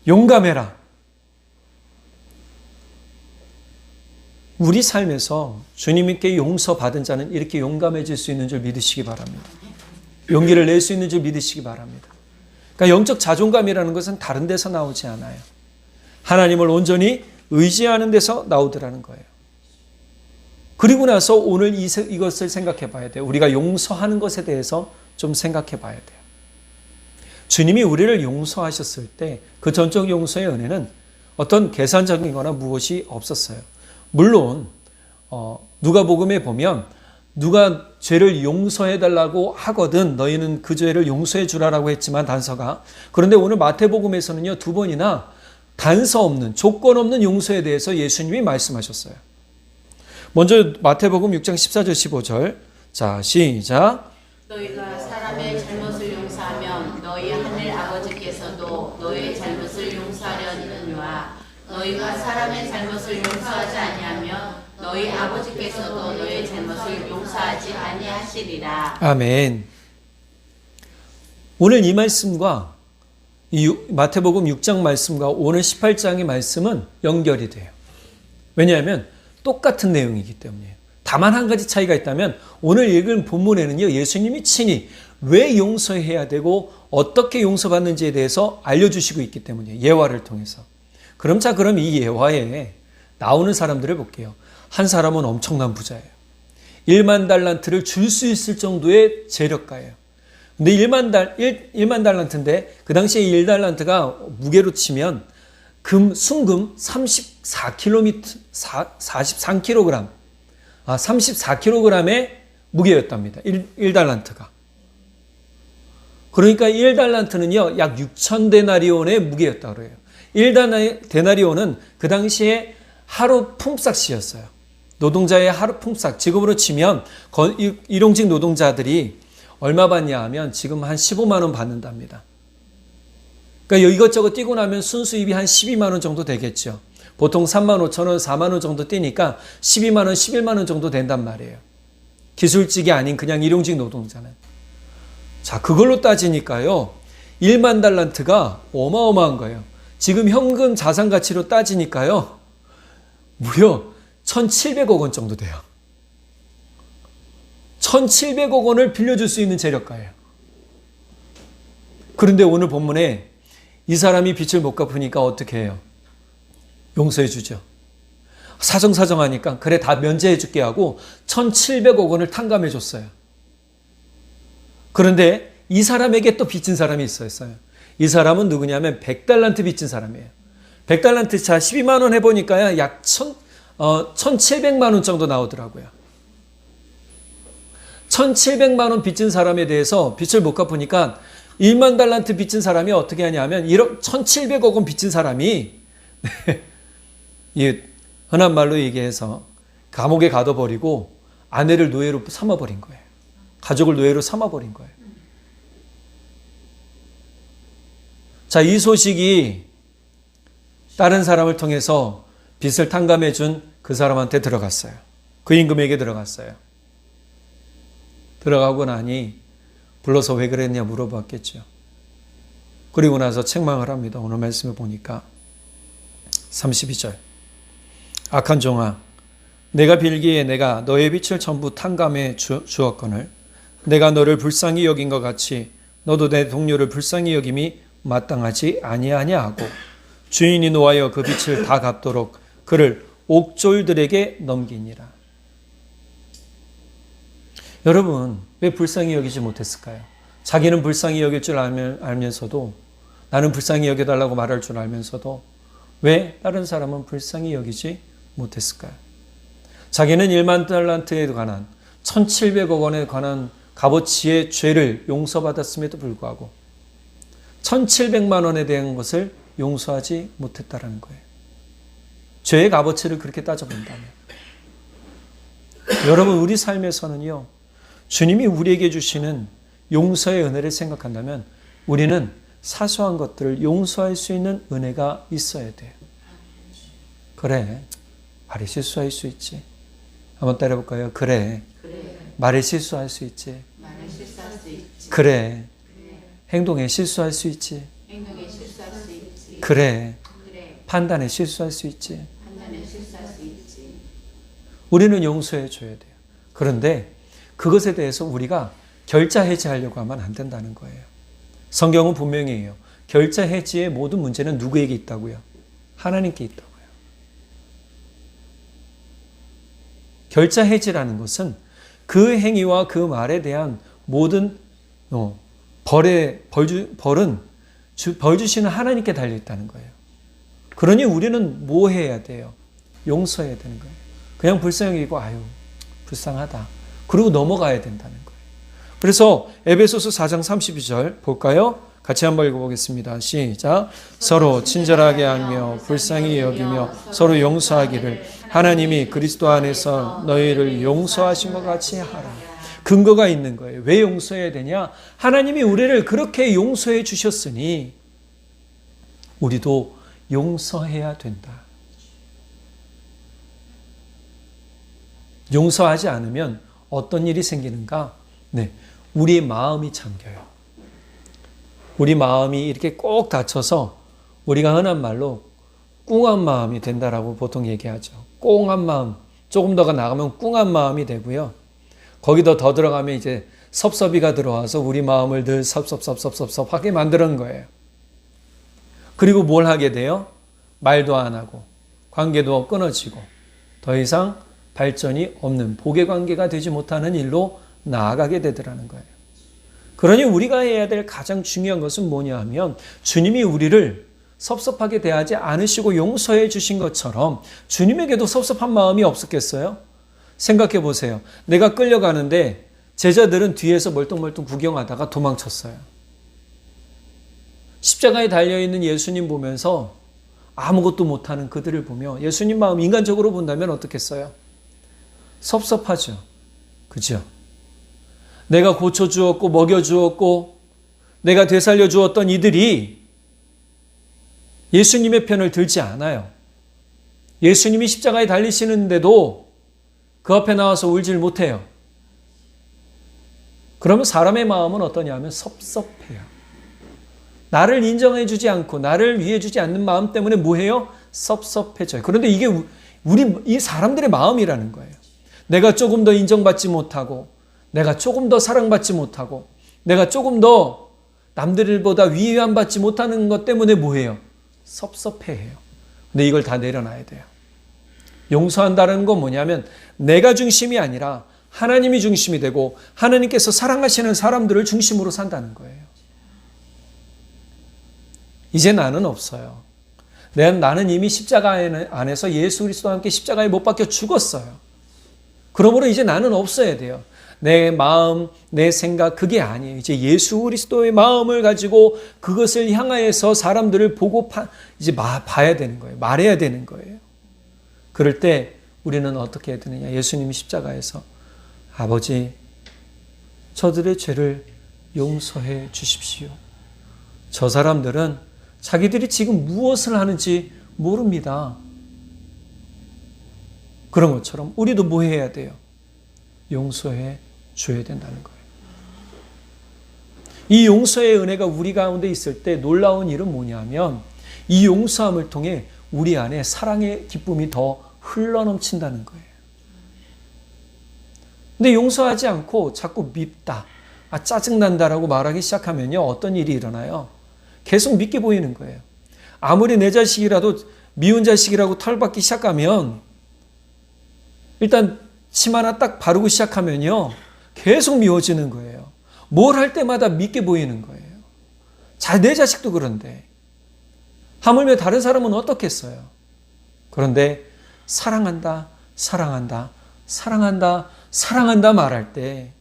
용감해라. 우리 삶에서 주님께 용서받은 자는 이렇게 용감해질 수 있는 줄 믿으시기 바랍니다. 용기를 낼 수 있는 줄 믿으시기 바랍니다. 그러니까 영적 자존감이라는 것은 다른 데서 나오지 않아요. 하나님을 온전히 의지하는 데서 나오더라는 거예요. 그리고 나서 오늘 이것을 생각해 봐야 돼요. 우리가 용서하는 것에 대해서 좀 생각해 봐야 돼요. 주님이 우리를 용서하셨을 때 그 전적 용서의 은혜는 어떤 계산적인 거나 무엇이 없었어요. 물론 누가복음에 보면 누가 죄를 용서해 달라고 하거든 너희는 그 죄를 용서해 주라라고 했지만 단서가, 그런데 오늘 마태복음에서는요 2번이나 단서 없는, 조건 없는 용서에 대해서 예수님이 말씀하셨어요. 먼저 마태복음 6장 14절 15절. 자, 시작. 너희가 사람의 잘못을 용서하면 너희 하늘 아버지께서도 너희의 잘못을 용서하려니와 너희가 사람의 잘못을 용서하지 아니하면 너희 아버지께서도 너희의 잘못을 용서하지 아니하시리라. 아멘. 오늘 이 말씀과 이 마태복음 6장 말씀과 오늘 18장의 말씀은 연결이 돼요. 왜냐하면 똑같은 내용이기 때문이에요. 다만 한 가지 차이가 있다면 오늘 읽은 본문에는요, 예수님이 친히 왜 용서해야 되고 어떻게 용서받는지에 대해서 알려주시고 있기 때문이에요. 예화를 통해서. 그럼 이 예화에 나오는 사람들을 볼게요. 한 사람은 엄청난 부자예요. 1만 달란트를 줄 수 있을 정도의 재력가예요. 근데 1만 달란트인데 그 당시에 1달란트가 무게로 치면 순금 34kg, 34kg의 무게였답니다. 1달란트가. 그러니까 1달란트는요, 약 6,000데나리온의 무게였다고 그래요. 1데나리온은 그 당시에 하루 품삯이었어요. 노동자의 하루 품삯. 지금으로 치면 일용직 노동자들이 얼마 받냐 하면 지금 한 15만 원 받는답니다. 그러니까 이것저것 뛰고 나면 순수입이 한 12만 원 정도 되겠죠. 보통 3만 5천 원, 4만 원 정도 뛰니까 12만 원, 11만 원 정도 된단 말이에요. 기술직이 아닌 그냥 일용직 노동자는. 자, 그걸로 따지니까요, 1만 달란트가 어마어마한 거예요. 지금 현금 자산 가치로 따지니까요, 무려 1,700억 원 정도 돼요. 1,700억 원을 빌려줄 수 있는 재력가예요. 그런데 오늘 본문에 이 사람이 빚을 못 갚으니까 어떻게 해요? 용서해 주죠. 사정사정하니까 그래 다 면제해 줄게 하고 1,700억 원을 탕감해 줬어요. 그런데 이 사람에게 또 빚진 사람이 있었어요. 이 사람은 누구냐면 100달란트 빚진 사람이에요. 100달란트 차 12만 원 해보니까요, 약 1,700만 원 정도 나오더라고요. 1,700만 원 빚진 사람에 대해서 빚을 못 갚으니까 1만 달란트 빚진 사람이 어떻게 하냐면 1,700억 원 빚진 사람이 흔한 말로 얘기해서 감옥에 가둬버리고 아내를 노예로 삼아버린 거예요. 가족을 노예로 삼아버린 거예요. 자, 이 소식이 다른 사람을 통해서 빚을 탕감해 준 그 사람한테 들어갔어요. 그 임금에게 들어갔어요. 들어가고 나니 불러서 왜 그랬냐 물어봤겠죠. 그리고 나서 책망을 합니다. 오늘 말씀을 보니까 32절. 악한 종아, 내가 빌기에 내가 너의 빚을 전부 탕감해 주었거늘 내가 너를 불쌍히 여긴 것 같이 너도 내 동료를 불쌍히 여김이 마땅하지 아니하냐 하고 주인이 노하여 그 빚을 다 갚도록 그를 옥졸들에게 넘기니라. 여러분, 왜 불쌍히 여기지 못했을까요? 자기는 불쌍히 여길 줄 알면서도, 나는 불쌍히 여겨달라고 말할 줄 알면서도 왜 다른 사람은 불쌍히 여기지 못했을까요? 자기는 1만 달란트에 관한 1,700억 원에 관한 값어치의 죄를 용서받았음에도 불구하고 1,700만 원에 대한 것을 용서하지 못했다는 거예요. 죄의 값어치를 그렇게 따져본다면. 여러분, 우리 삶에서는요, 주님이 우리에게 주시는 용서의 은혜를 생각한다면 우리는 사소한 것들을 용서할 수 있는 은혜가 있어야 돼요. 그래, 말이 실수할 수 있지. 한번 따라해볼까요? 그래, 말에 실수할 수 있지. 그래, 행동에 실수할 수 있지. 그래, 판단에 실수할 수 있지. 우리는 용서해 줘야 돼요. 그런데 그것에 대해서 우리가 결자 해지하려고 하면 안 된다는 거예요. 성경은 분명히 해요. 결자 해지의 모든 문제는 누구에게 있다고요? 하나님께 있다고요. 결자 해지라는 것은 그 행위와 그 말에 대한 모든 벌은 벌 주시는 하나님께 달려있다는 거예요. 그러니 우리는 뭐 해야 돼요? 용서해야 되는 거예요. 그냥 불쌍히 여기고 아유 불쌍하다. 그리고 넘어가야 된다는 거예요. 그래서 에베소서 4장 32절 볼까요? 같이 한번 읽어보겠습니다. 시작. 서로 친절하게 하며 불쌍히 여기며 서로 용서하기를 하나님이 그리스도 안에서 너희를 용서하신 것 같이 하라. 근거가 있는 거예요. 왜 용서해야 되냐? 하나님이 우리를 그렇게 용서해 주셨으니 우리도 용서해야 된다. 용서하지 않으면 어떤 일이 생기는가? 네, 우리 마음이 잠겨요. 우리 마음이 이렇게 꼭 닫혀서 우리가 흔한 말로 꿍한 마음이 된다라고 보통 얘기하죠. 꽁한 마음, 조금 더 나가면 꿍한 마음이 되고요. 거기도 더 들어가면 이제 섭섭이가 들어와서 우리 마음을 늘 섭섭하게 만드는 거예요. 그리고 뭘 하게 돼요? 말도 안 하고 관계도 끊어지고 더 이상 발전이 없는 복의 관계가 되지 못하는 일로 나아가게 되더라는 거예요. 그러니 우리가 해야 될 가장 중요한 것은 뭐냐 하면 주님이 우리를 섭섭하게 대하지 않으시고 용서해 주신 것처럼 주님에게도 섭섭한 마음이 없었겠어요? 생각해 보세요. 내가 끌려가는데 제자들은 뒤에서 멀뚱멀뚱 구경하다가 도망쳤어요. 십자가에 달려있는 예수님 보면서 아무것도 못하는 그들을 보며 예수님 마음 인간적으로 본다면 어떻겠어요? 섭섭하죠. 그죠? 내가 고쳐주었고 먹여주었고 내가 되살려 주었던 이들이 예수님의 편을 들지 않아요. 예수님이 십자가에 달리시는데도 그 앞에 나와서 울질 못해요. 그러면 사람의 마음은 어떠냐면 섭섭해요. 나를 인정해 주지 않고 나를 위해 주지 않는 마음 때문에 뭐해요? 섭섭해져요. 그런데 이게 이 사람들의 마음이라는 거예요. 내가 조금 더 인정받지 못하고 내가 조금 더 사랑받지 못하고 내가 조금 더 남들보다 위안받지 못하는 것 때문에 뭐해요? 섭섭해해요. 근데 이걸 다 내려놔야 돼요. 용서한다는 건 뭐냐면 내가 중심이 아니라 하나님이 중심이 되고 하나님께서 사랑하시는 사람들을 중심으로 산다는 거예요. 이제 나는 없어요. 나는 이미 십자가 안에서 예수 그리스도와 함께 십자가에 못 박혀 죽었어요. 그러므로 이제 나는 없어야 돼요. 내 마음, 내 생각 그게 아니에요. 이제 예수 그리스도의 마음을 가지고 그것을 향하여서 사람들을 보고 이제 봐야 되는 거예요. 말해야 되는 거예요. 그럴 때 우리는 어떻게 해야 되느냐? 예수님이 십자가에서 아버지, 저들의 죄를 용서해 주십시오. 저 사람들은 자기들이 지금 무엇을 하는지 모릅니다. 그런 것처럼 우리도 뭐 해야 돼요? 용서해 줘야 된다는 거예요. 이 용서의 은혜가 우리 가운데 있을 때 놀라운 일은 뭐냐면 이 용서함을 통해 우리 안에 사랑의 기쁨이 더 흘러넘친다는 거예요. 근데 용서하지 않고 자꾸 밉다, 짜증난다라고 말하기 시작하면요, 어떤 일이 일어나요? 계속 밉게 보이는 거예요. 아무리 내 자식이라도 미운 자식이라고 털받기 시작하면 일단 침 하나 딱 바르고 시작하면요, 계속 미워지는 거예요. 뭘 할 때마다 밉게 보이는 거예요. 내 자식도 그런데 하물며 다른 사람은 어떻겠어요? 그런데 사랑한다, 사랑한다, 사랑한다, 사랑한다 말할 때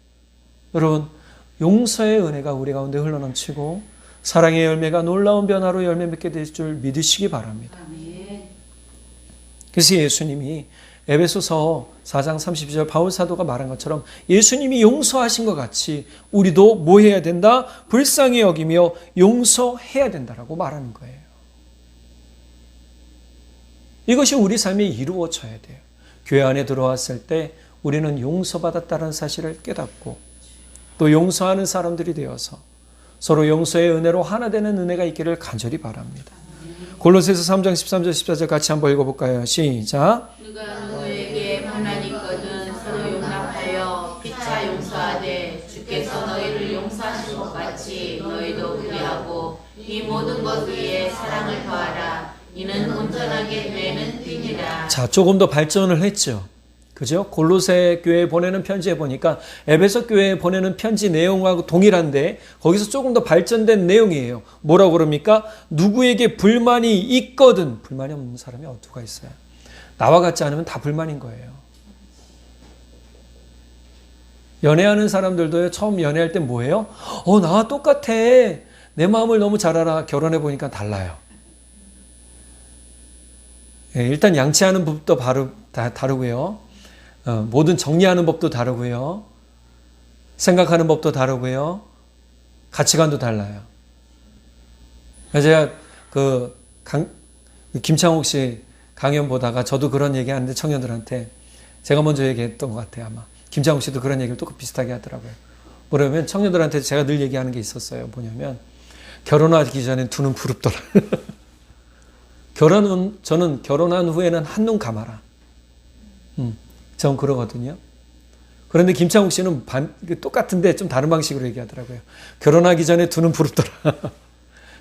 여러분 용서의 은혜가 우리 가운데 흘러넘치고 사랑의 열매가 놀라운 변화로 열매 맺게 될 줄 믿으시기 바랍니다. 그래서 예수님이 에베소서 4장 32절 바울 사도가 말한 것처럼 예수님이 용서하신 것 같이 우리도 뭐 해야 된다? 불쌍히 여기며 용서해야 된다라고 말하는 거예요. 이것이 우리 삶에 이루어져야 돼요. 교회 안에 들어왔을 때 우리는 용서받았다는 사실을 깨닫고 또 용서하는 사람들이 되어서 서로 용서의 은혜로 하나 되는 은혜가 있기를 간절히 바랍니다. 골로새서 3장 13절 14절 같이 한번 읽어볼까요? 시작. 누가 너에게 만난 있거든 서로 용납하여 피차 용서하되 주께서 너희를 용서하신 것 같이 너희도 그리하고 이 모든 것 위에 사랑을 더하라. 이는 온전하게 되는 띠니라. 자, 조금 더 발전을 했죠. 그죠? 골로새 교회에 보내는 편지에 보니까 에베소 교회에 보내는 편지 내용하고 동일한데 거기서 조금 더 발전된 내용이에요. 뭐라고 그럽니까? 누구에게 불만이 있거든. 불만이 없는 사람이 어디가 있어요? 나와 같지 않으면 다 불만인 거예요. 연애하는 사람들도요, 처음 연애할 땐 뭐예요? 나와 똑같아. 내 마음을 너무 잘 알아. 결혼해 보니까 달라요. 일단 양치하는 법도 다르고요. 모든 정리하는 법도 다르고요. 생각하는 법도 다르고요. 가치관도 달라요. 제가 김창옥 씨 강연 보다가 저도 그런 얘기 하는데 청년들한테 제가 먼저 얘기했던 것 같아요. 아마 김창옥 씨도 그런 얘기를 똑같이 비슷하게 하더라고요. 뭐냐면 청년들한테 제가 늘 얘기하는 게 있었어요. 뭐냐면 결혼하기 전엔 두 눈 부릅더라. 저는 결혼한 후에는 한눈 감아라. 전 그러거든요. 그런데 김창욱 씨는 똑같은데 좀 다른 방식으로 얘기하더라고요. 결혼하기 전에 두 눈 부릅더라.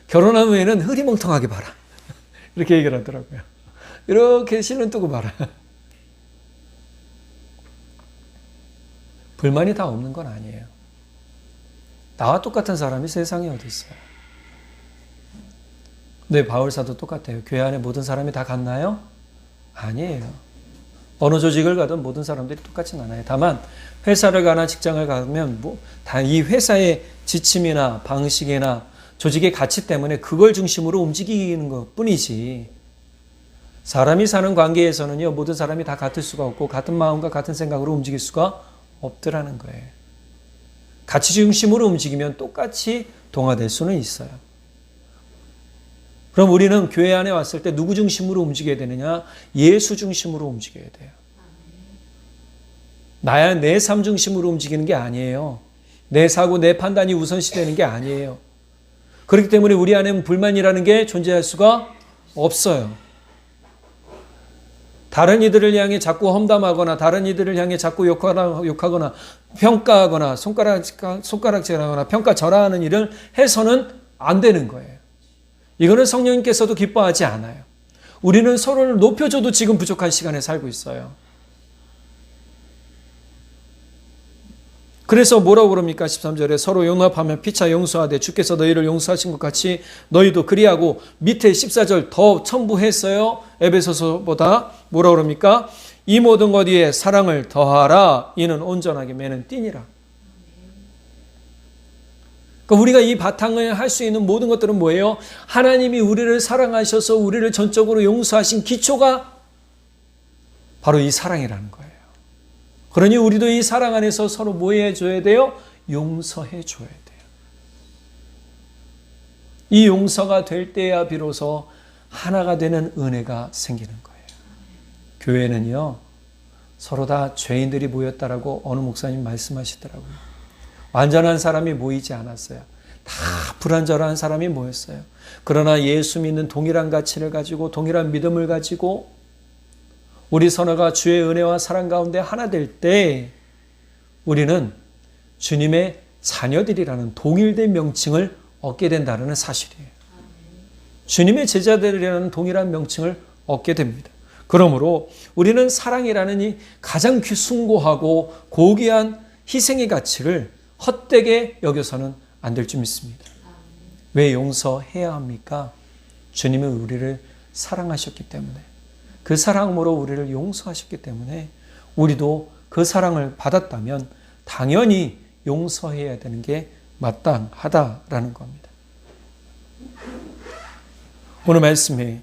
결혼한 후에는 흐리멍텅하게 봐라. 이렇게 얘기를 하더라고요. 이렇게 실눈 뜨고 봐라. 불만이 다 없는 건 아니에요. 나와 똑같은 사람이 세상에 어디 있어요. 네, 바울사도 똑같아요. 교회 안에 모든 사람이 다 같나요? 아니에요. 어느 조직을 가든 모든 사람들이 똑같진 않아요. 다만 회사를 가나 직장을 가면 다 이 회사의 지침이나 방식이나 조직의 가치 때문에 그걸 중심으로 움직이는 것 뿐이지, 사람이 사는 관계에서는요, 모든 사람이 다 같을 수가 없고 같은 마음과 같은 생각으로 움직일 수가 없더라는 거예요. 가치 중심으로 움직이면 똑같이 동화될 수는 있어요. 그럼 우리는 교회 안에 왔을 때 누구 중심으로 움직여야 되느냐? 예수 중심으로 움직여야 돼요. 내 삶 중심으로 움직이는 게 아니에요. 내 사고, 내 판단이 우선시되는 게 아니에요. 그렇기 때문에 우리 안에는 불만이라는 게 존재할 수가 없어요. 다른 이들을 향해 자꾸 험담하거나 다른 이들을 향해 자꾸 욕하거나 평가하거나 손가락질하거나 평가절하하는 일을 해서는 안 되는 거예요. 이거는 성령님께서도 기뻐하지 않아요. 우리는 서로를 높여줘도 지금 부족한 시간에 살고 있어요. 그래서 뭐라고 그럽니까? 13절에 서로 용납하며 피차 용서하되 주께서 너희를 용서하신 것 같이 너희도 그리하고, 밑에 14절 더 첨부했어요. 에베소서보다 뭐라고 그럽니까? 이 모든 것 위에 사랑을 더하라. 이는 온전하게 매는 띠니라. 그러니까 우리가 이 바탕을 할 수 있는 모든 것들은 뭐예요? 하나님이 우리를 사랑하셔서 우리를 전적으로 용서하신 기초가 바로 이 사랑이라는 거예요. 그러니 우리도 이 사랑 안에서 서로 뭐 해줘야 돼요? 용서해 줘야 돼요. 이 용서가 될 때야 비로소 하나가 되는 은혜가 생기는 거예요. 교회는요, 서로 다 죄인들이 모였다라고 어느 목사님 말씀하시더라고요. 완전한 사람이 모이지 않았어요. 다 불완전한 사람이 모였어요. 그러나 예수 믿는 동일한 가치를 가지고 동일한 믿음을 가지고 우리 서로가 주의 은혜와 사랑 가운데 하나 될 때 우리는 주님의 자녀들이라는 동일된 명칭을 얻게 된다는 사실이에요. 주님의 제자들이라는 동일한 명칭을 얻게 됩니다. 그러므로 우리는 사랑이라는 이 가장 숭고하고 고귀한 희생의 가치를 헛되게 여겨서는 안 될 줄 믿습니다. 왜 용서해야 합니까? 주님은 우리를 사랑하셨기 때문에, 그 사랑으로 우리를 용서하셨기 때문에 우리도 그 사랑을 받았다면 당연히 용서해야 되는 게 마땅하다라는 겁니다. 오늘 말씀에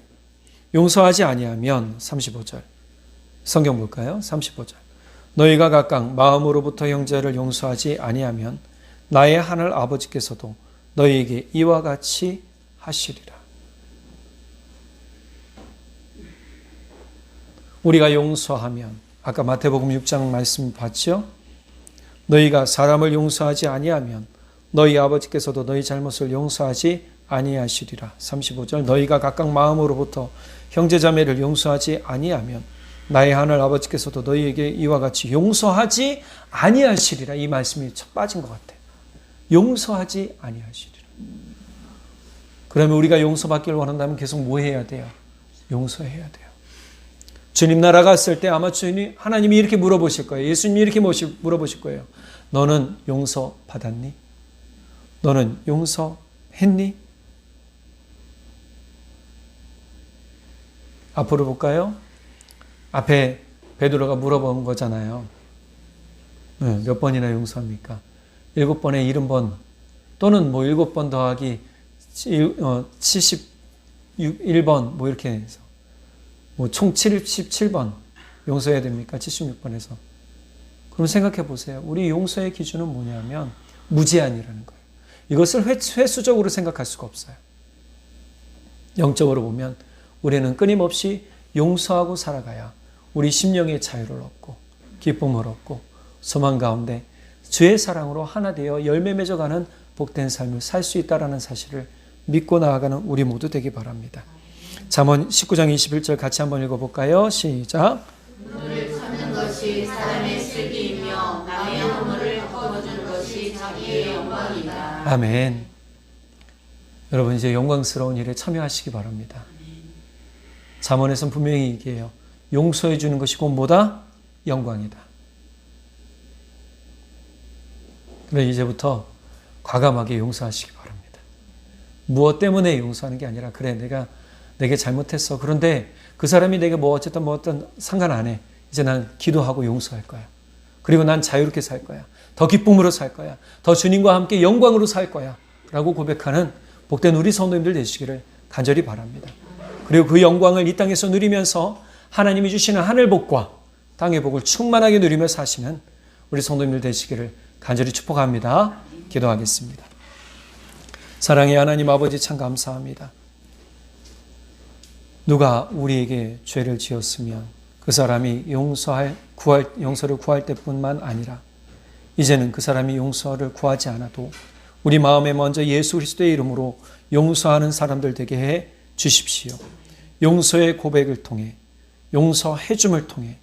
용서하지 아니하면 35절 성경 볼까요? 35절 너희가 각각 마음으로부터 형제를 용서하지 아니하면 나의 하늘 아버지께서도 너희에게 이와 같이 하시리라. 우리가 용서하면, 아까 마태복음 6장 말씀 봤죠? 너희가 사람을 용서하지 아니하면 너희 아버지께서도 너희 잘못을 용서하지 아니하시리라. 35절 너희가 각각 마음으로부터 형제자매를 용서하지 아니하면 나의 하늘 아버지께서도 너희에게 이와 같이 용서하지 아니하시리라. 이 말씀이 빠진 것 같아요. 용서하지 아니하시리라. 그러면 우리가 용서받기를 원한다면 계속 뭐 해야 돼요? 용서해야 돼요. 주님 나라 갔을 때 아마 하나님이 이렇게 물어보실 거예요. 예수님이 이렇게 물어보실 거예요. 너는 용서 받았니? 너는 용서했니? 앞으로 볼까요? 앞에 베드로가 물어본 거잖아요. 몇 번이나 용서합니까? 7번에 70번 또는 뭐 7번 더하기 71번 뭐 이렇게 해서 뭐 총 77번 용서해야 됩니까? 76번에서. 그럼 생각해 보세요. 우리 용서의 기준은 뭐냐면 무제한이라는 거예요. 이것을 횟수적으로 생각할 수가 없어요. 영적으로 보면 우리는 끊임없이 용서하고 살아가야 우리 심령의 자유를 얻고 기쁨을 얻고 소망 가운데 주의 사랑으로 하나 되어 열매 맺어가는 복된 삶을 살 수 있다는 사실을 믿고 나아가는 우리 모두 되기 바랍니다. 잠언 19장 21절 같이 한번 읽어볼까요? 시작. 눈을 찾는 것이 사람의 슬기이며 남의 허물을 덮어주는 것이 자기의 영광이다. 아멘. 여러분 이제 영광스러운 일에 참여하시기 바랍니다. 잠언에서는 분명히 얘기해요. 용서해 주는 것이 곧 뭐다? 영광이다. 그래 이제부터 과감하게 용서하시기 바랍니다. 무엇 때문에 용서하는 게 아니라 그래 내게 잘못했어. 그런데 그 사람이 내게 뭐 어떤 상관 안 해. 이제 난 기도하고 용서할 거야. 그리고 난 자유롭게 살 거야. 더 기쁨으로 살 거야. 더 주님과 함께 영광으로 살 거야. 라고 고백하는 복된 우리 성도님들 되시기를 간절히 바랍니다. 그리고 그 영광을 이 땅에서 누리면서 하나님이 주시는 하늘 복과 땅의 복을 충만하게 누리며 사시는 우리 성도님들 되시기를 간절히 축복합니다. 기도하겠습니다. 사랑의 하나님 아버지 참 감사합니다. 누가 우리에게 죄를 지었으면 그 사람이 용서를 구할 때뿐만 아니라 이제는 그 사람이 용서를 구하지 않아도 우리 마음에 먼저 예수 그리스도의 이름으로 용서하는 사람들 되게 해 주십시오. 용서의 고백을 통해 용서해 줌을 통해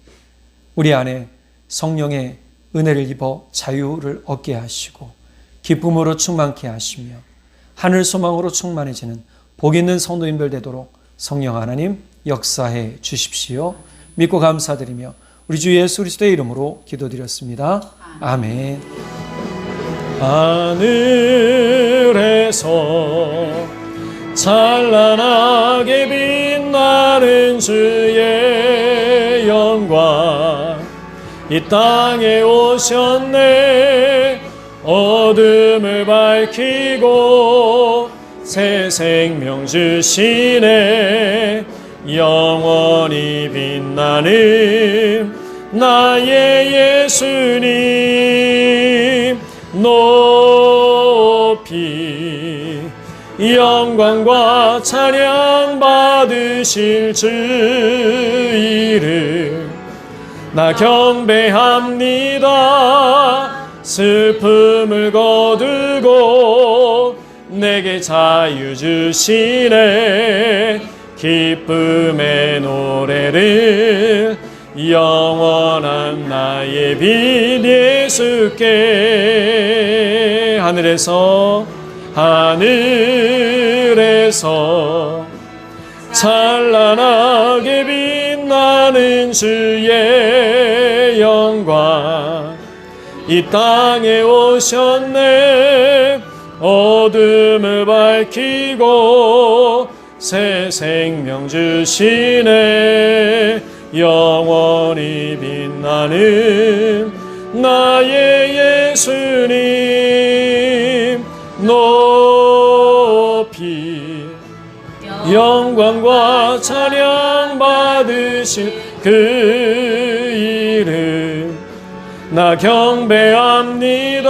우리 안에 성령의 은혜를 입어 자유를 얻게 하시고 기쁨으로 충만케 하시며 하늘 소망으로 충만해지는 복 있는 성도님들 되도록 성령 하나님 역사해 주십시오. 믿고 감사드리며 우리 주 예수 그리스도의 이름으로 기도드렸습니다. 아멘. 하늘에서 찬란하게 빛나는 주의 영광 이 땅에 오셨네. 어둠을 밝히고 새 생명 주시네. 영원히 빛나는 나의 예수님 높이 영광과 찬양 받으실 주 이름 나 경배합니다. 슬픔을 거두고 내게 자유 주시네. 기쁨의 노래를 영원한 나의 빛 예수께 하늘에서 찬란하게 빛나는 주의 영광 이 땅에 오셨네. 어둠을 밝히고 새 생명 주시네. 영원히 빛나는 나의 예수님 높이 영광과 찬양 받으실 그 이름 나 경배합니다.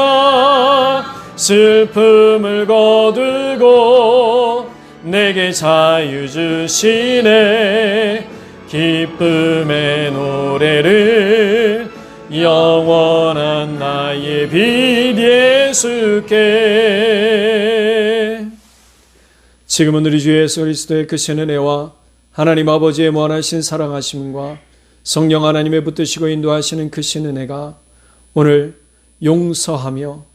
슬픔을 거두고 내게 자유 주시네. 기쁨의 노래를 영원한 나의 빛 예수께. 지금은 우리 주 예수 그리스도의 크신 은혜와 하나님 아버지의 무한하신 사랑하심과 성령 하나님의 붙드시고 인도하시는 크신 은혜가 오늘 용서하며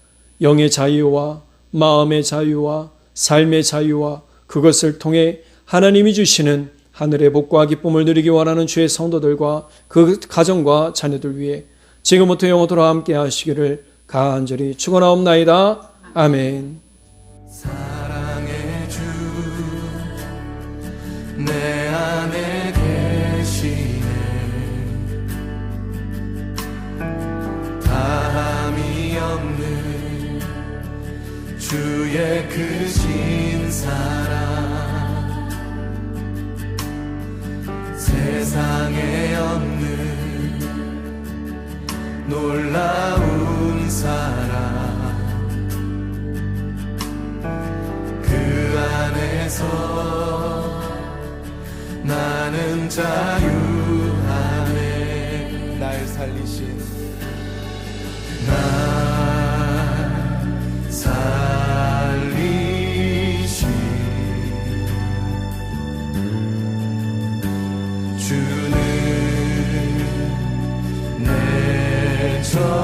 영의 자유와 마음의 자유와 삶의 자유와 그것을 통해 하나님이 주시는 하늘의 복과 기쁨을 누리기 원하는 주의 성도들과 그 가정과 자녀들 위해 지금부터 영원토록 함께 하시기를 간절히 축원하옵나이다. 아멘. 사랑의 주 내 안에 계시네. 다함이 없는 주의 크신 사랑, 세상에 없는 놀라운 사랑, 그 안에서 나는 자유하네. 날 살리신, 날 살리신 주는 내 전